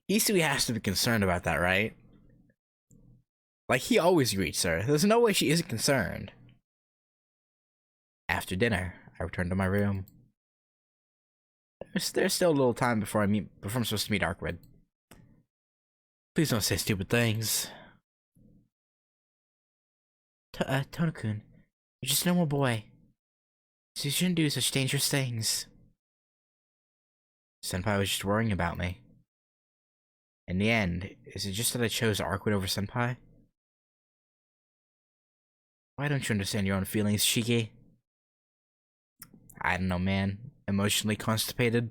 Isui has to be concerned about that, right? Like, he always greets her. There's no way she isn't concerned. After dinner, I return to my room. There's still a little time before I'm supposed to meet Arkwood. Please don't say stupid things. Tono-kun, you're just a normal boy. So you shouldn't do such dangerous things. Senpai was just worrying about me. In the end, is it just that I chose Arkwood over Senpai? Why don't you understand your own feelings, Shiki? I don't know, man. Emotionally constipated.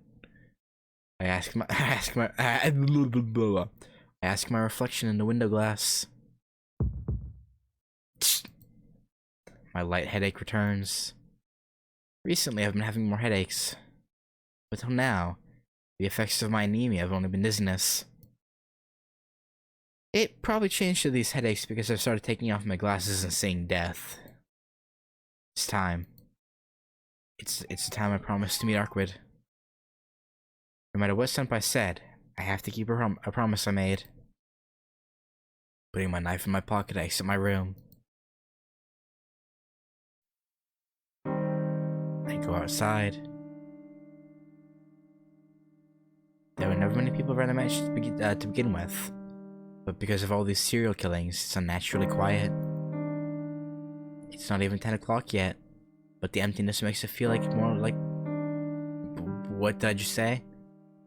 I ask my reflection in the window glass. My light headache returns. Recently, I've been having more headaches. But till now, the effects of my anemia have only been dizziness. It probably changed to these headaches because I've started taking off my glasses and seeing death. It's time. It's the time I promised to meet Arkwood. No matter what Senpai said, I have to keep a promise I made. Putting my knife in my pocket, I exit my room. I go outside. There were never many people around the mansion to begin with. But because of all these serial killings, it's unnaturally quiet. It's not even 10 o'clock yet, but the emptiness makes it feel like more like... What did I just say?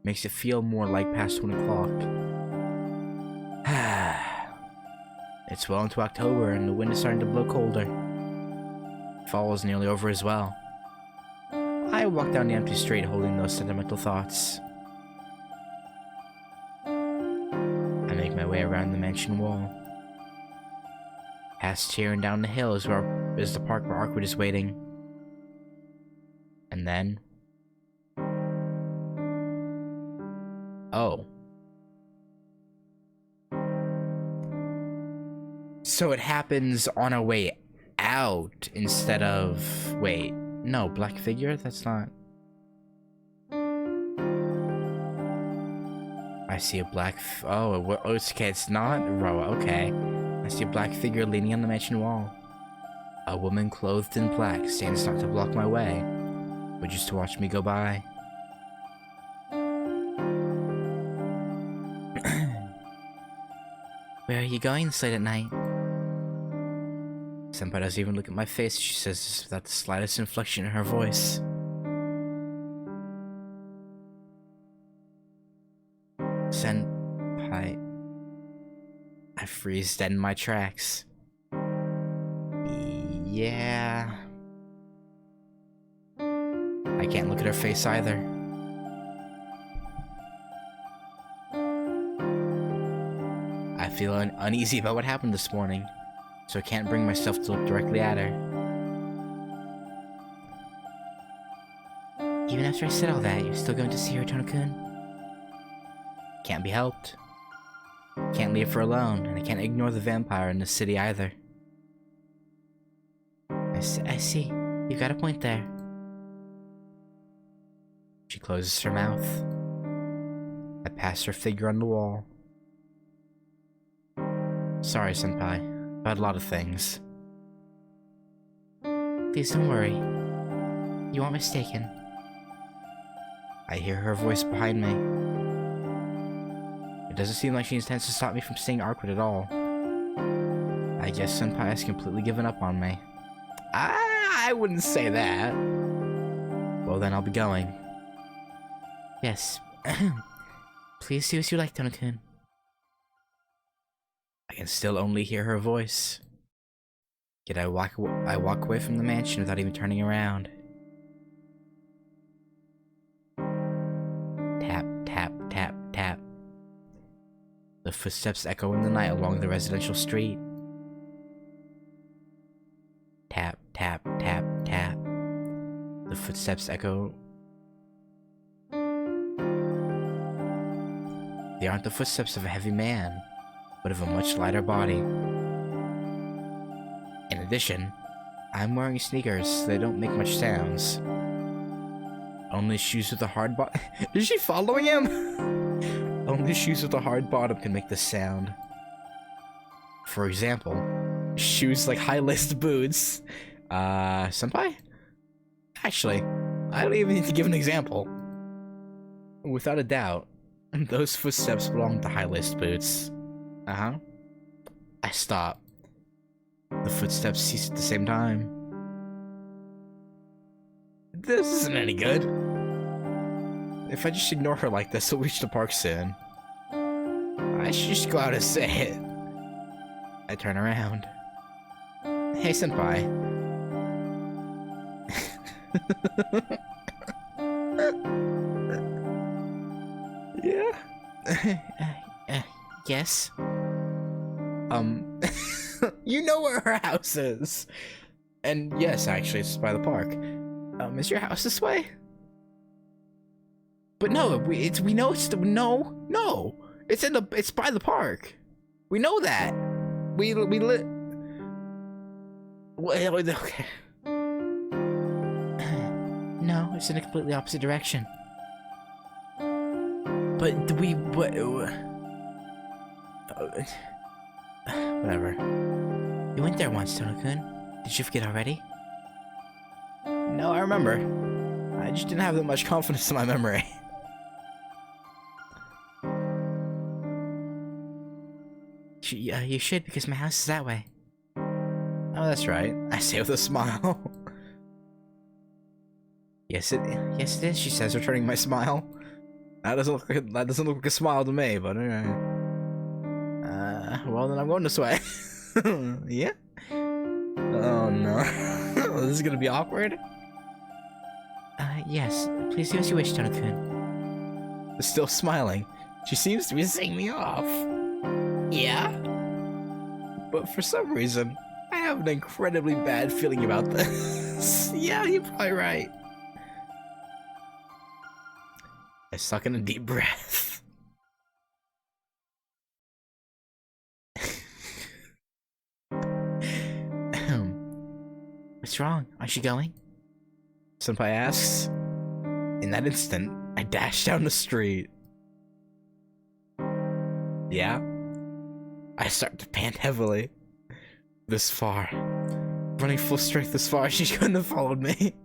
Makes it feel more like past 1 o'clock. It's well into October and the wind is starting to blow colder. Fall is nearly over as well. I walk down the empty street holding those sentimental thoughts. I make my way around the mansion wall. Past here and down the hill is the park where Arkwood is waiting. And then... Oh. So it happens on our way out instead of... Wait, no, black figure? That's not... I see a black... okay, it's not... okay. I see a black figure leaning on the mansion wall. A woman clothed in black stands not to block my way, but just to watch me go by. Where are you going this late at night? Senpai doesn't even look at my face, she says this without the slightest inflection in her voice. Senpai... I freeze dead in my tracks. Yeah... I can't look at her face either. I feel uneasy about what happened this morning, so I can't bring myself to look directly at her. Even after I said all that, you're still going to see her, Tono-kun? Can't be helped. Can't leave her alone, and I can't ignore the vampire in the city either. I see. You got a point there. She closes her mouth. I pass her figure on the wall. Sorry, Senpai. About a lot of things. Please don't worry. You aren't mistaken. I hear her voice behind me. It doesn't seem like she intends to stop me from seeing Arkwood at all. I guess Senpai has completely given up on me. I wouldn't say that. Well, then I'll be going. Yes. Please do as you like, Tono-kun. I can still only hear her voice. Yet I walk away from the mansion without even turning around. Tap, tap, tap, tap. The footsteps echo in the night along the residential street. Tap, tap, tap, tap. The footsteps echo. They aren't the footsteps of a heavy man, but of a much lighter body. In addition, I'm wearing sneakers, so they don't make much sounds. Only shoes with a hard bottom. Is she following him? Only shoes with a hard bottom can make this sound. For example, shoes like high-laced boots. Senpai? Actually, I don't even need to give an example. Without a doubt, those footsteps belong to high-laced boots. Uh-huh. I stop. The footsteps cease at the same time. This isn't any good. If I just ignore her like this, we'll reach the park soon. I should just go out and say it. I turn around. Hey, senpai. Yeah? Yes? You know where her house is. And yes, actually, it's by the park. Is your house this way? But no, we know it's it's by the park. We know that. We lit. Okay. No, it's in a completely opposite direction. But whatever. You went there once, Tono-kun. Did you forget already? No, I remember. I just didn't have that much confidence in my memory. You should, because my house is that way. Oh, that's right. I say with a smile. Yes, it is, she says, returning my smile. That doesn't look like a smile to me, but well then I'm going this way. Yeah? Oh no. This is gonna be awkward? Yes. Please do as you wish, Tono-kun. Still smiling. She seems to be seeing me off. Yeah? But for some reason, I have an incredibly bad feeling about this. Yeah, you're probably right. I suck in a deep breath. What's wrong? Aren't you going? Senpai asks. In that instant, I dash down the street. Yeah? I start to pant heavily. This far. Running full strength this far, she couldn't have followed me.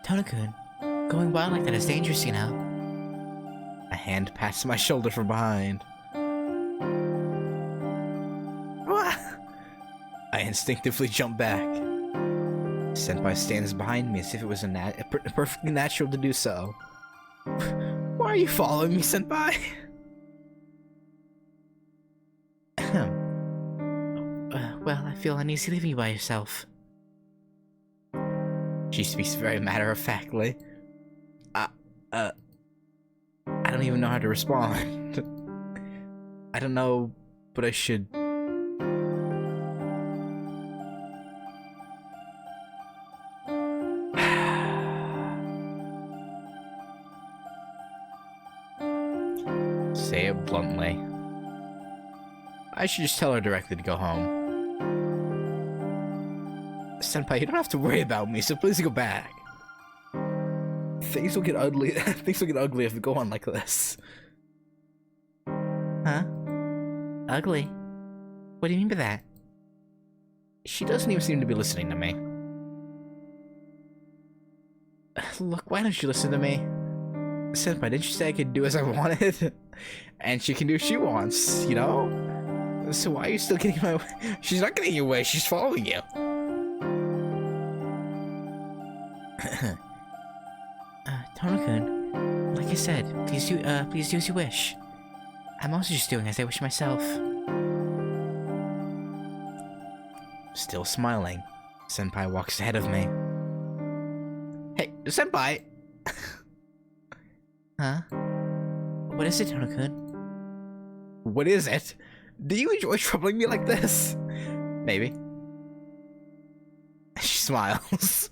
Tono-kun, going wild like that is dangerous, you know. A hand pats my shoulder from behind. I instinctively jump back. Senpai stands behind me as if it was perfectly natural to do so. Why are you following me, Senpai? Well, I feel uneasy leaving you by yourself. She speaks very matter-of-factly. I don't even know how to respond. I don't know, but I should... Say it bluntly. I should just tell her directly to go home. Senpai, you don't have to worry about me, so please go back. Things will get ugly. Things will get ugly if we go on like this. Huh? Ugly? What do you mean by that? She doesn't even seem to be listening to me. Look, why don't you listen to me? Senpai, didn't you say I could do as I wanted? And she can do what she wants, you know? So why are you still getting my way? She's not getting your way, she's following you. Tono-kun, like I said, please do as you wish. I'm also just doing as I wish myself. Still smiling, Senpai walks ahead of me. Hey, Senpai! Huh? What is it, Tono-kun? What is it? Do you enjoy troubling me like this? Maybe. She smiles.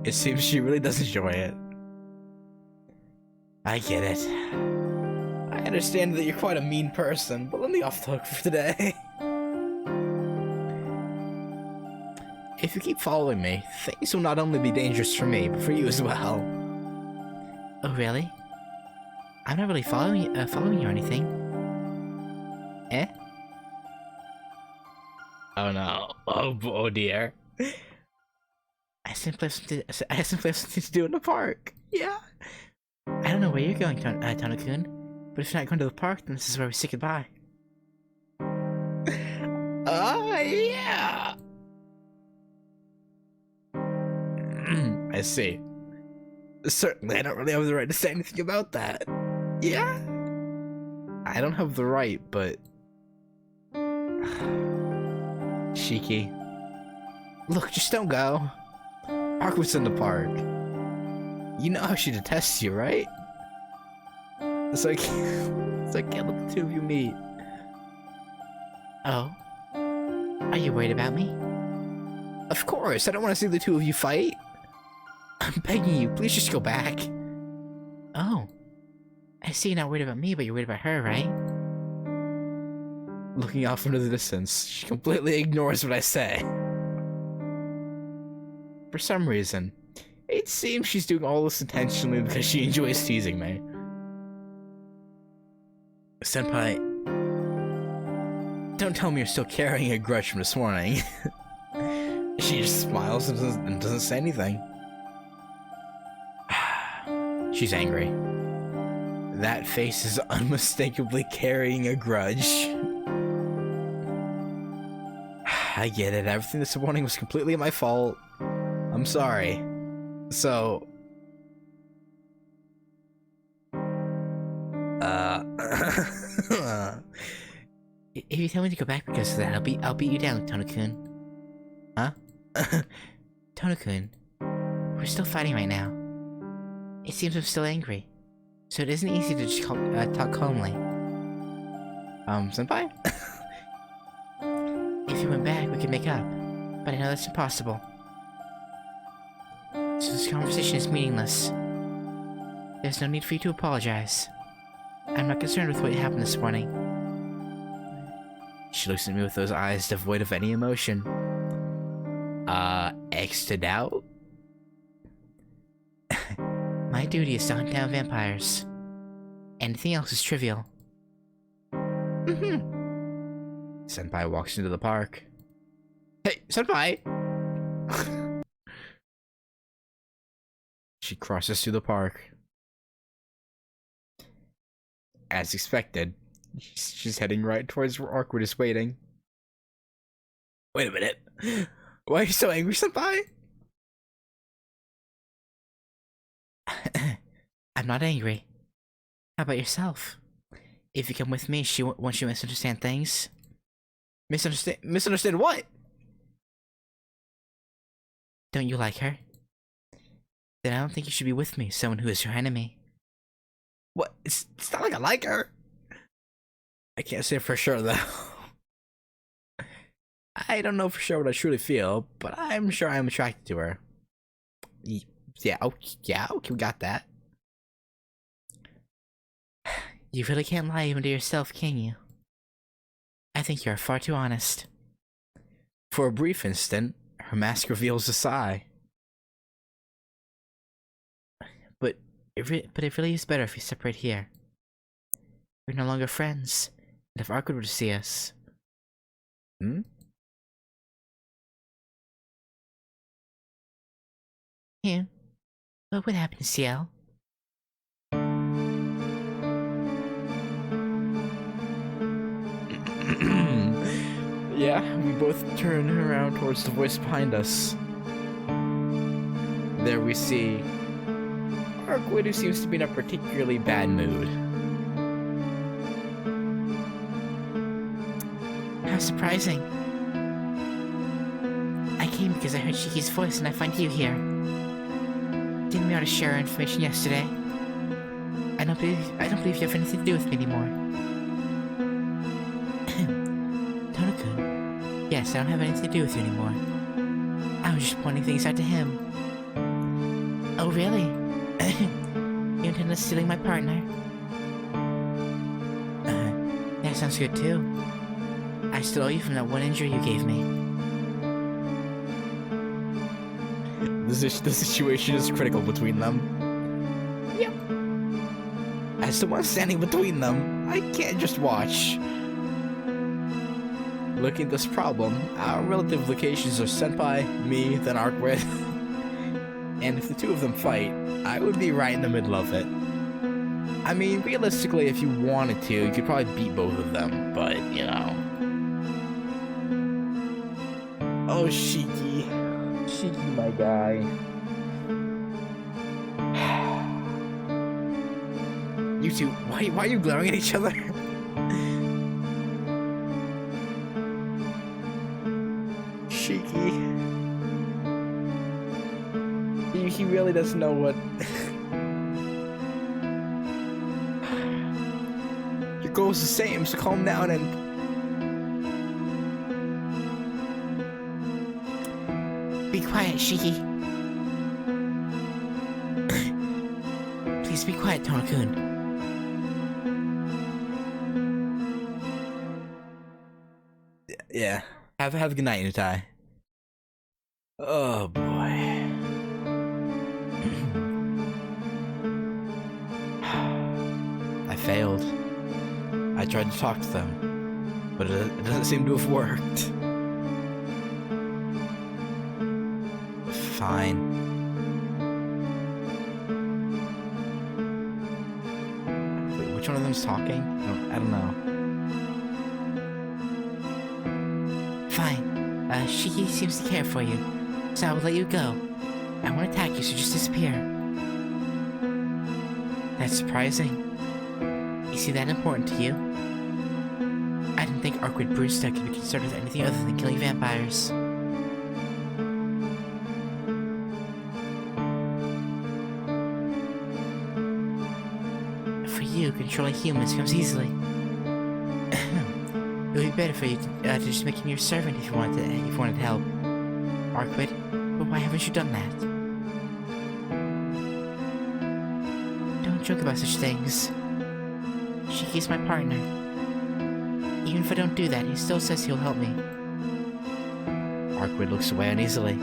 It seems she really does enjoy it. I get it. I understand that you're quite a mean person, but let me off the hook for today. if you keep following me, things will not only be dangerous for me, but for you as well. Oh, really? I'm not really following you or anything. Eh? Oh no. Oh dear. I simply have something to do in the park. Yeah. I don't know where you're going, Tana-kun, but if you're not going to the park, then this is where we say goodbye. Yeah. I see. Certainly, I don't really have the right to say anything about that. Yeah? I don't have the right, but... Shiki. Look, just don't go. Aqua's in the park. You know how she detests you, right? So I can't let the two of you meet. Oh? Are you worried about me? Of course, I don't want to see the two of you fight. I'm begging you, please just go back. Oh. I see you're not worried about me, but you're worried about her, right? Looking off into the distance, she completely ignores what I say. For some reason, it seems she's doing all this intentionally because she enjoys teasing me. Senpai, don't tell me you're still carrying a grudge from this morning. She just smiles and doesn't say anything. She's angry. That face is unmistakably carrying a grudge. I get it, everything this morning was completely my fault. I'm sorry. So... If you tell me to go back because of that, I'll beat you down, Tona-kun. Huh? Tona-kun, we're still fighting right now. It seems I'm still angry, so it isn't easy to just talk calmly. Senpai? If you went back, we could make up, but I know that's impossible. So this conversation is meaningless. There's no need for you to apologize. I'm not concerned with what happened this morning. She looks at me with those eyes devoid of any emotion. X'd out? My duty is to hunt down vampires. Anything else is trivial. Senpai walks into the park. Hey, Senpai! She crosses through the park. As expected, she's heading right towards where Awkward is waiting. Wait a minute. Why are you so angry, Senpai? I'm not angry. How about yourself? If you come with me, won't you misunderstand things? Misunderstand what? Don't you like her? Then I don't think you should be with me, someone who is your enemy. What? It's not like I like her. I can't say for sure, though. I don't know for sure what I truly feel, but I'm sure I'm attracted to her. Yeah, okay, we got that. You really can't lie even to yourself, can you? I think you're far too honest. For a brief instant, her mask reveals a sigh. But it really is better if we separate here. We're no longer friends, and if Arkwood were to see us... Yeah. What would happen to Ciel? Yeah, we both turn around towards the voice behind us. There we see Arkwood, who seems to be in a particularly bad mood. How surprising. I came because I heard Shiki's voice and I find you here. Didn't we ought to share our information yesterday? I don't believe you have anything to do with me anymore. Tona-kun, yes, I don't have anything to do with you anymore. I was just pointing things out to him. Oh, really? You intend on stealing my partner? That sounds good too. I still owe you from that one injury you gave me. The situation is critical between them. Yep. As the one standing between them, I can't just watch. Looking at this problem, our relative locations are Senpai, me, then Arkwit. And if the two of them fight, I would be right in the middle of it. I mean, realistically, if you wanted to, you could probably beat both of them, but, you know. Oh, Shiki. Shiki, my guy. You two, why are you glaring at each other? Shiki. He really doesn't know what... Your goal's the same, so calm down and... Be quiet, Shiki. Please be quiet, Tono-kun. Yeah. Have a good night, Nutai. Oh boy. I failed. I tried to talk to them, but it doesn't seem to have worked. Fine. Wait, which one of them's talking? I don't know. Fine. Shiki seems to care for you, so I will let you go. I won't attack you, so just disappear. That's surprising. Is he that important to you? I didn't think Arkwit Brewster could be concerned with anything other than killing vampires. For you, controlling humans comes easily. It would be better for you to just make him your servant if you wanted help. Arkwit, but why haven't you done that? Don't joke about such things. Shiki's my partner. Even if I don't do that, he still says he'll help me. Arkwit looks away uneasily.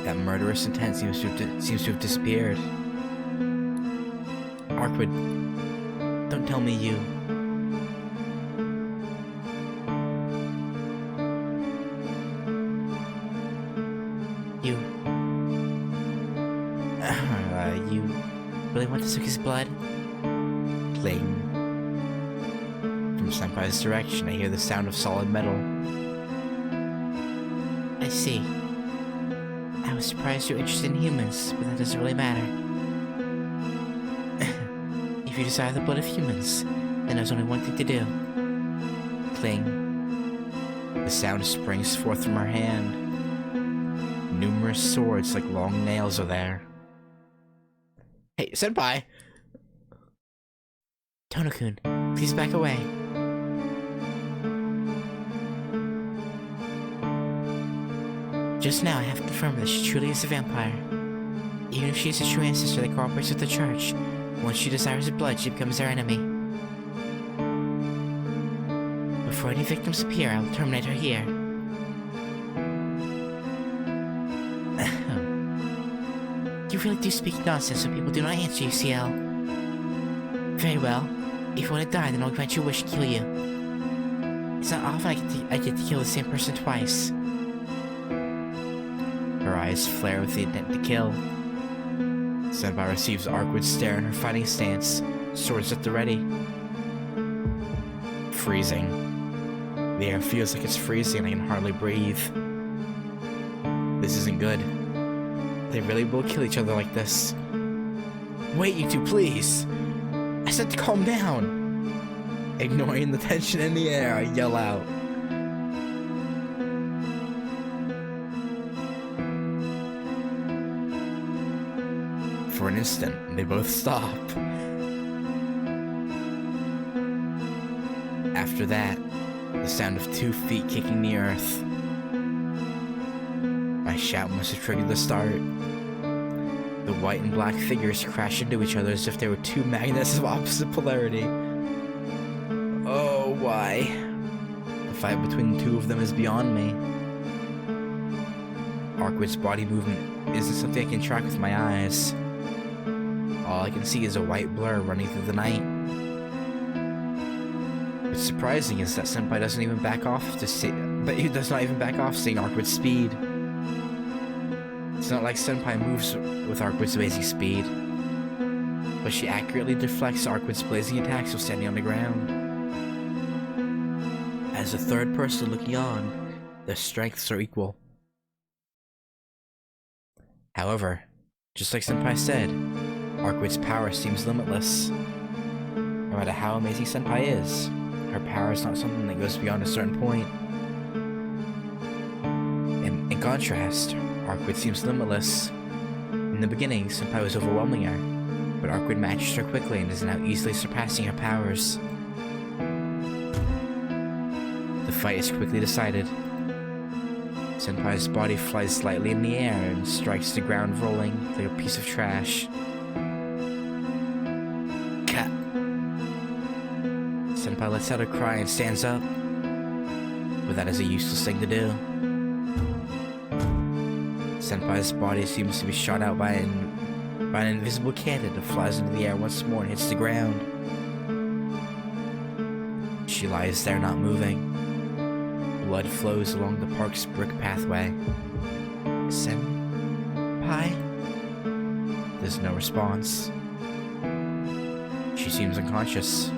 That murderous intent seems to have disappeared. Arkwit, don't tell me you. You really want to suck his blood? Cling. From Senpai's direction, I hear the sound of solid metal. I see. I was surprised you're interested in humans, but that doesn't really matter. If you desire the blood of humans, then there's only one thing to do. Cling. The sound springs forth from her hand. Numerous swords like long nails are there. Hey, Senpai! Tono-kun, please back away. Just now I have confirmed that she truly is a vampire. Even if she is a true ancestor that cooperates with the church, once she desires blood, she becomes our enemy. Before any victims appear, I will terminate her here. You really do speak nonsense when people do not answer you, Ciel. Very well. If you want to die, then I'll grant your wish and kill you. It's not often I get to kill the same person twice. Her eyes flare with the intent to kill. Senpai receives Arkwit's stare in her fighting stance, swords at the ready. Freezing. The air feels like it's freezing and I can hardly breathe. This isn't good. They really will kill each other like this. Wait, you two, please! I said to calm down! Ignoring the tension in the air, I yell out. For an instant, they both stop. After that, the sound of 2 feet kicking the earth. My shout must have triggered the start. The white and black figures crash into each other as if they were 2 magnets of opposite polarity. Oh, why? The fight between the 2 of them is beyond me. Arkwit's body movement isn't something I can track with my eyes. All I can see is a white blur running through the night. What's surprising is that Senpai doesn't even back off to see, but he does not even back off seeing Arkwit's speed. It's not like Senpai moves with Arkwit's amazing speed, but she accurately deflects Arkwit's blazing attacks while standing on the ground. As a third person looking on, their strengths are equal. However, just like Senpai said, Arkwit's power seems limitless. No matter how amazing Senpai is, her power is not something that goes beyond a certain point. In contrast, Arkwit seems limitless. In the beginning, Senpai was overwhelming her, but Arkwit matches her quickly and is now easily surpassing her powers. The fight is quickly decided. Senpai's body flies slightly in the air and strikes the ground, rolling like a piece of trash. Cut. Senpai lets out a cry and stands up, but that is a useless thing to do. Senpai's body seems to be shot out by an invisible cannon that flies into the air once more and hits the ground. She lies there not moving. Blood flows along the park's brick pathway. Senpai? There's no response. She seems unconscious.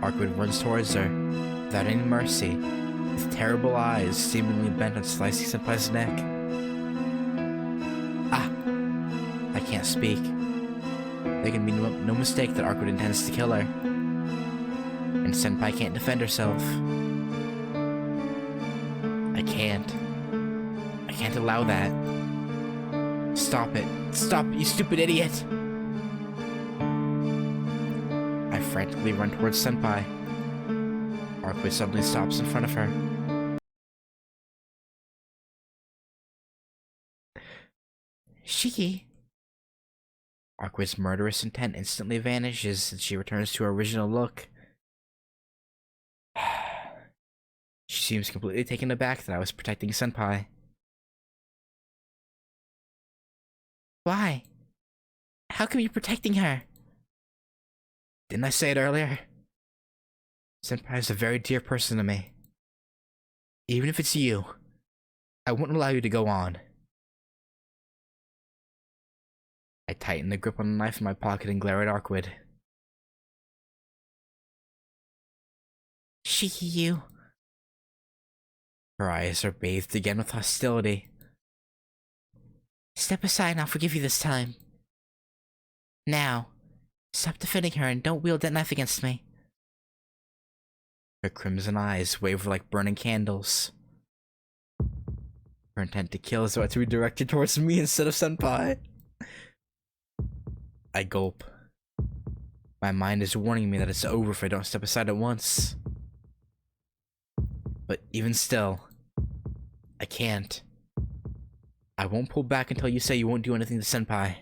Arkwit runs towards her, without any mercy, with terrible eyes seemingly bent on slicing Senpai's neck. Ah! I can't speak. There can be no mistake that Arkwit intends to kill her. And Senpai can't defend herself. I can't allow that. Stop it. Stop it, you stupid idiot! I frantically run towards Senpai. Arkwit suddenly stops in front of her. Shiki! Arkwit's murderous intent instantly vanishes and she returns to her original look. She seems completely taken aback that I was protecting Senpai. Why? How come you're protecting her? Didn't I say it earlier? Senpai is a very dear person to me. Even if it's you, I won't allow you to go on. I tighten the grip on the knife in my pocket and glare at Arkwit. Shiki, you. Her eyes are bathed again with hostility. Step aside and I'll forgive you this time. Now, stop defending her and don't wield that knife against me. Her crimson eyes waver like burning candles. Her intent to kill is about to be directed towards me instead of Senpai. I gulp. My mind is warning me that it's over if I don't step aside at once. But even still, I can't. I won't pull back until you say you won't do anything to Senpai.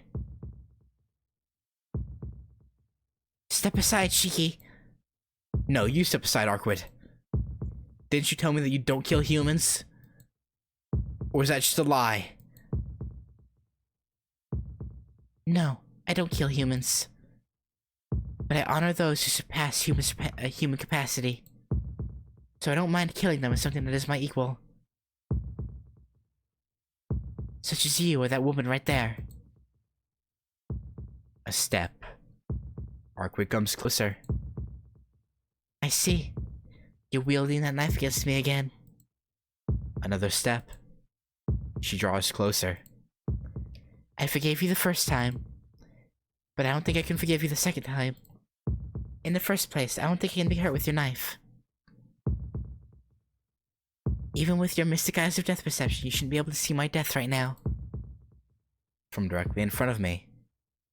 Step aside, Shiki. No, you step aside, Arkwit. Didn't you tell me that you don't kill humans? Or is that just a lie? No, I don't kill humans. But I honor those who surpass human capacity. So I don't mind killing them as something that is my equal. Such as you or that woman right there. A step. Arkwit comes closer. I see. You're wielding that knife against me again. Another step. She draws closer. I forgave you the first time, but I don't think I can forgive you the second time. In the first place, I don't think I can be hurt with your knife. Even with your mystic eyes of death perception, you shouldn't be able to see my death right now. From directly in front of me,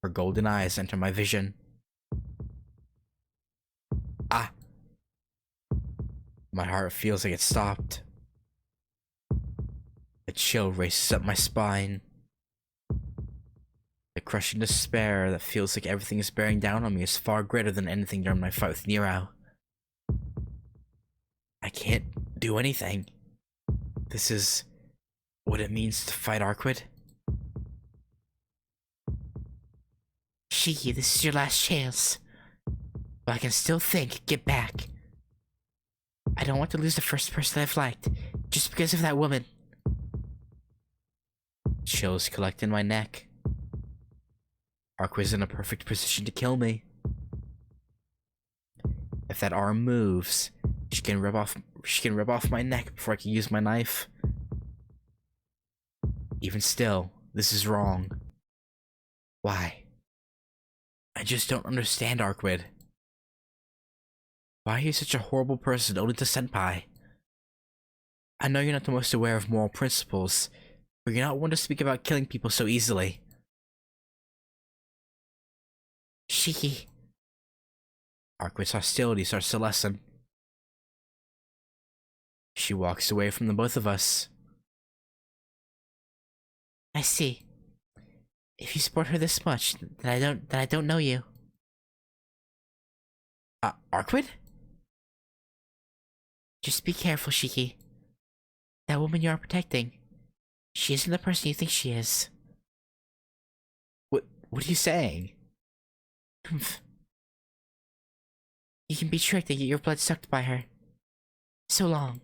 her golden eyes enter my vision. Ah! My heart feels like it stopped. A chill races up my spine. The crushing despair that feels like everything is bearing down on me is far greater than anything during my fight with Nero. I can't do anything. This is what it means to fight Arquid? Shiki, this is your last chance. But I can still think, get back. I don't want to lose the first person I've liked, just because of that woman. Chills collect in my neck. Arquid's in a perfect position to kill me. If that arm moves, she can rip off my neck before I can use my knife. Even still, this is wrong. Why? I just don't understand, Arquid. Why are you such a horrible person only to Senpai? I know you're not the most aware of moral principles, but you're not one to speak about killing people so easily. Shiki. Arquid's hostility starts to lessen. She walks away from the both of us. I see. If you support her this much, then I don't know you. Arquid? Just be careful, Shiki. That woman you are protecting, she isn't the person you think she is. What are you saying? You can be tricked and get your blood sucked by her. So long.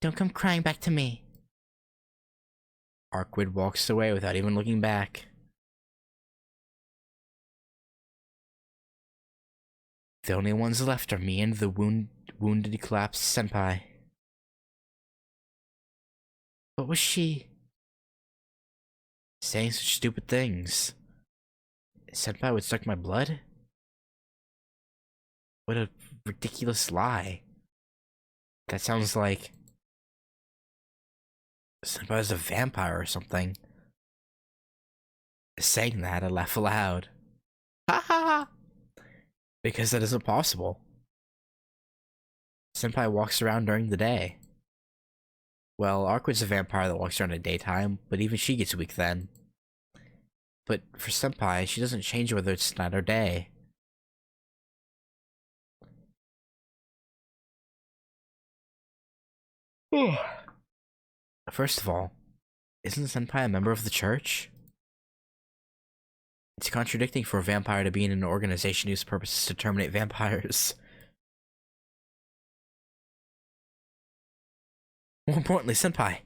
Don't come crying back to me. Arquid walks away without even looking back. The only ones left are me and the wounded, collapsed senpai. What was she? Saying such stupid things. Senpai would suck my blood? What a ridiculous lie. That sounds like Senpai's a vampire or something. Saying that, I laugh aloud. Ha ha ha! Because that isn't possible. Senpai walks around during the day. Well, Arquid's a vampire that walks around in daytime, but even she gets weak then. But for Senpai, she doesn't change whether it's night or day. First of all, isn't Senpai a member of the church? It's contradicting for a vampire to be in an organization whose purpose is to terminate vampires. More importantly, Senpai.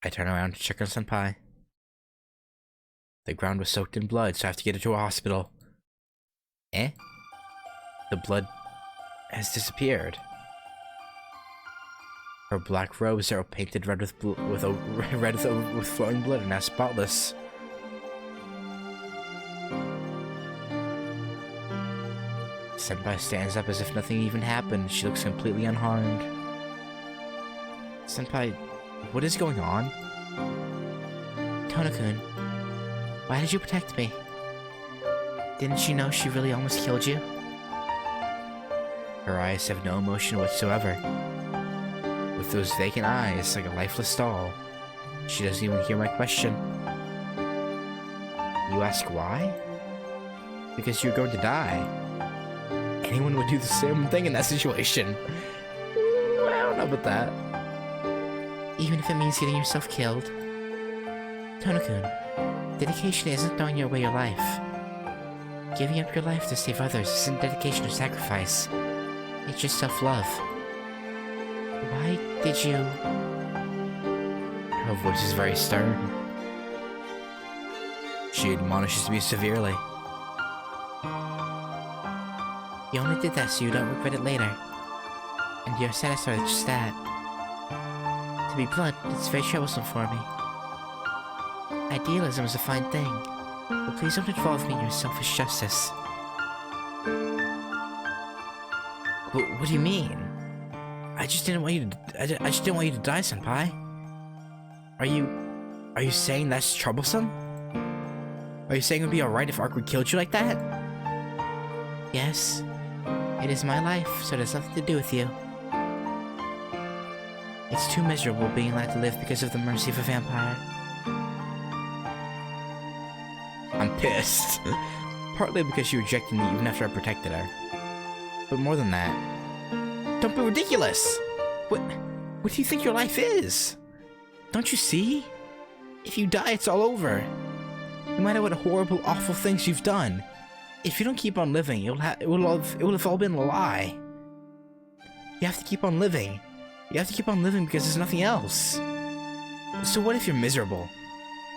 I turn around to check on Senpai. The ground was soaked in blood, so I have to get her to a hospital. Eh? The blood has disappeared. Her black robes are painted red with flowing blood and now spotless. Senpai stands up as if nothing even happened. She looks completely unharmed. Senpai, what is going on? Tono-kun, why did you protect me? Didn't you know she really almost killed you? Her eyes have no emotion whatsoever. With those vacant eyes, like a lifeless doll. She doesn't even hear my question. You ask why? Because you're going to die. Anyone would do the same thing in that situation. I don't know about that. Even if it means getting yourself killed. Tono-kun, dedication isn't throwing away your life. Giving up your life to save others isn't dedication or sacrifice. It's just self-love. Why did you... Her voice is very stern. She admonishes me severely. You only did that so you don't regret it later. And you're satisfied with just that. To be blunt, it's very troublesome for me. Idealism is a fine thing, but please don't involve me in your selfish justice. What do you mean? I just didn't want you to. I just didn't want you to die, Senpai. Are you saying that's troublesome? Are you saying it would be alright if Arquid killed you like that? Yes. It is my life, so it has nothing to do with you. It's too miserable being allowed to live because of the mercy of a vampire. I'm pissed. Partly because she rejected me even after I protected her. But more than that, don't be ridiculous! What do you think your life is? Don't you see? If you die, it's all over. No matter what horrible, awful things you've done, if you don't keep on living, it will have all been a lie. You have to keep on living. You have to keep on living because there's nothing else. So what if you're miserable?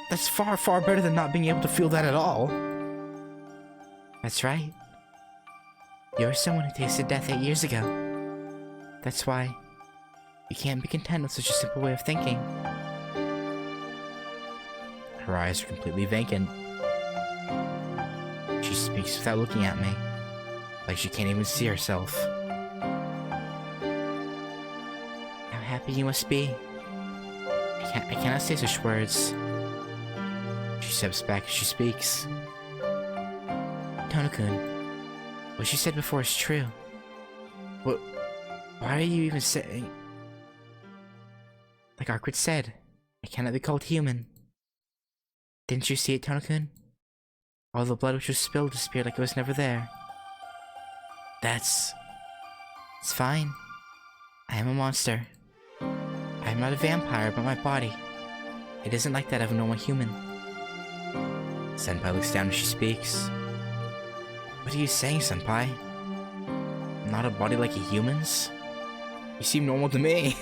That's far, far better than not being able to feel that at all. That's right. You're someone who tasted death 8 years ago. That's why you can't be content with such a simple way of thinking. Her eyes are completely vacant. She speaks without looking at me, like she can't even see herself. How happy you must be. I cannot say such words. She steps back as she speaks. Tono-kun, what you said before is true. What? Why are you even saying? Like Arkward said, I cannot be called human. Didn't you see it, Tono-kun? All the blood which was spilled disappeared like it was never there. It's fine. I am a monster. I am not a vampire, but my body. It isn't like that of a normal human. Senpai looks down as she speaks. What are you saying, Senpai? Not a body like a human's? You seem normal to me.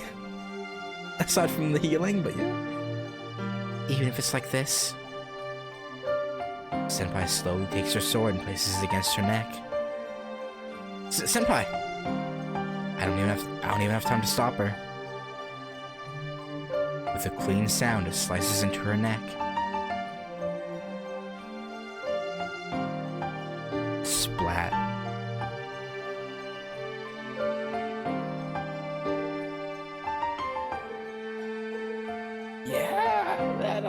Aside from the healing, but yeah. Even if it's like this. Senpai slowly takes her sword and places it against her neck. Senpai! I don't even have time to stop her. With a clean sound, it slices into her neck. Splat. Yeah, that,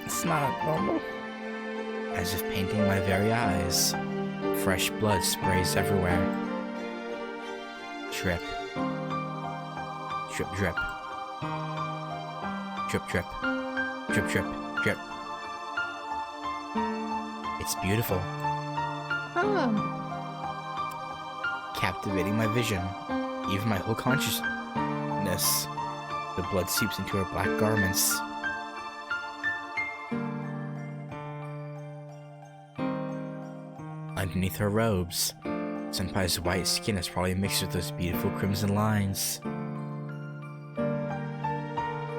It's not normal. As if painting my very eyes, fresh blood sprays everywhere. Drip. Drip, drip. Drip, drip. Drip, drip, drip. It's beautiful. Captivating my vision, even my whole consciousness. The blood seeps into her black garments. Underneath her robes, Senpai's white skin is probably mixed with those beautiful crimson lines.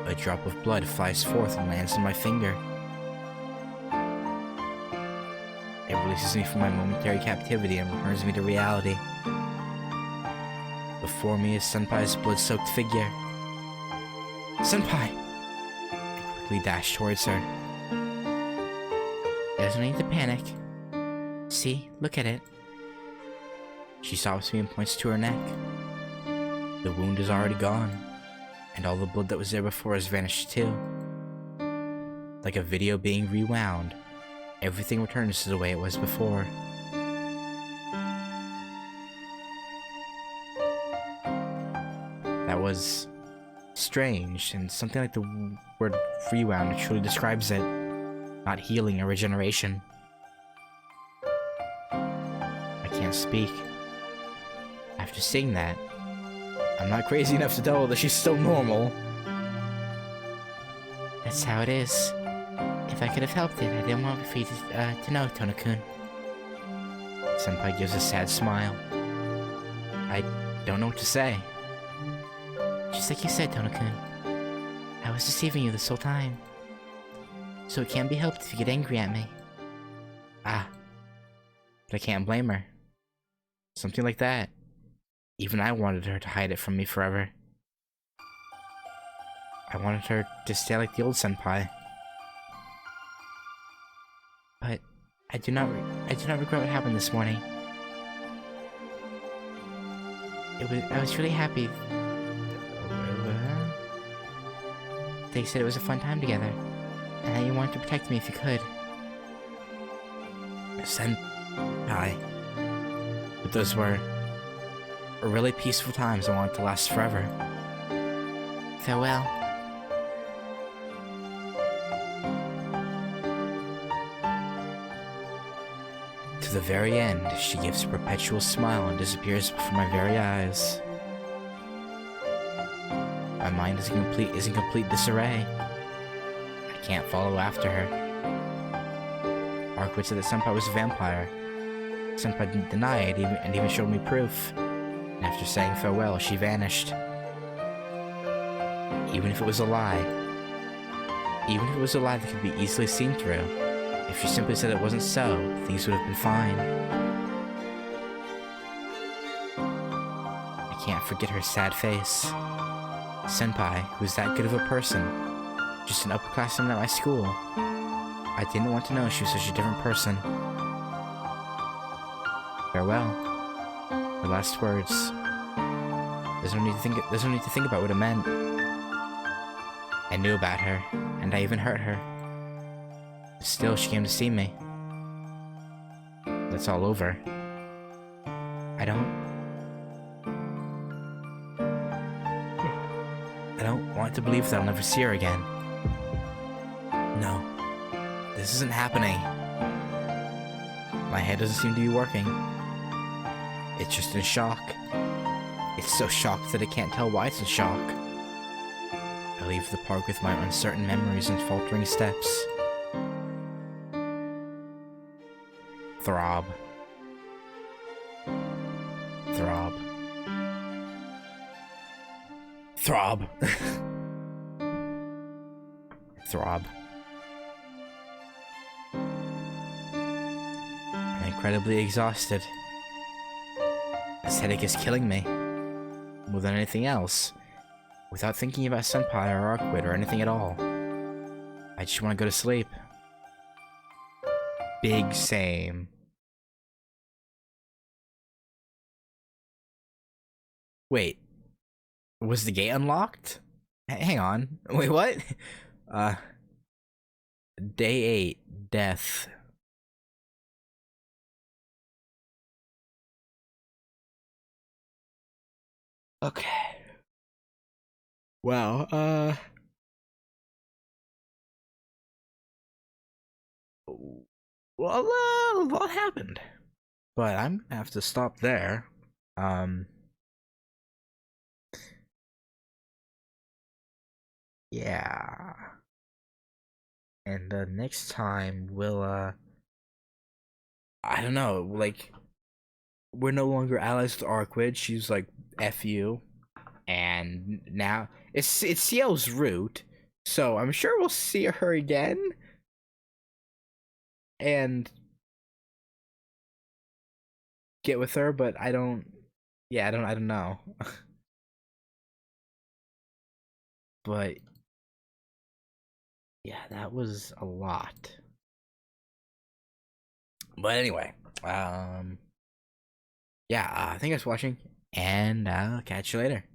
A drop of blood flies forth and lands on my finger. It releases me from my momentary captivity and returns me to reality. Before me is Senpai's blood-soaked figure. Senpai! I quickly dash towards her. There's no need to panic. See, look at it. She stops me and points to her neck. The wound is already gone, and all the blood that was there before has vanished too. Like a video being rewound, everything returns to the way it was before. That was strange, and something like the word rewound truly describes it. Not healing or regeneration. I can't speak. After seeing that, I'm not crazy enough to tell her that she's still normal. That's how it is. If I could have helped it, I didn't want for you to know, Tono-kun. Senpai gives a sad smile. I don't know what to say. Just like you said, Tono-kun. I was deceiving you this whole time. So it can't be helped if you get angry at me. But I can't blame her. Something like that. Even I wanted her to hide it from me forever. I wanted her to stay like the old senpai. But I do not regret what happened this morning. I was really happy. They said it was a fun time together, and that you wanted to protect me if you could. Senpai. But those were really peaceful times I wanted to last forever. Farewell. To the very end, she gives a perpetual smile and disappears before my very eyes. My mind is in complete disarray. I can't follow after her. Arkwid said that Senpai was a vampire. Senpai didn't deny it and even showed me proof. And after saying farewell, she vanished. Even if it was a lie. Even if it was a lie that could be easily seen through. If she simply said it wasn't so, things would have been fine. I can't forget her sad face. Senpai, who's that good of a person, just an upperclassman at my school. I didn't want to know she was such a different person. Farewell. Her last words. There's no need to think about what it meant. I knew about her, and I even hurt her. Still, she came to see me. That's all over. I don't want to believe that I'll never see her again. No. This isn't happening. My head doesn't seem to be working. It's just in shock. It's so shocked that I can't tell why it's in shock. I leave the park with my uncertain memories and faltering steps. Throb. Throb. Throb. Throb. I'm incredibly exhausted. This headache is killing me. More than anything else. Without thinking about Senpai or Arkwid or anything at all. I just want to go to sleep. Big same. Wait. Was the gate unlocked? Hang on. Wait, what? Day 8. Death. Okay. Wow, well, a lot happened. But I'm gonna have to stop there. Yeah. And next time we'll I don't know, like we're no longer allies with Arkwid. She's like F you. And now it's Ciel's route, so I'm sure we'll see her again. And get with her, but I don't know. But yeah, that was a lot. But anyway, yeah, thank you guys for watching, and I'll catch you later.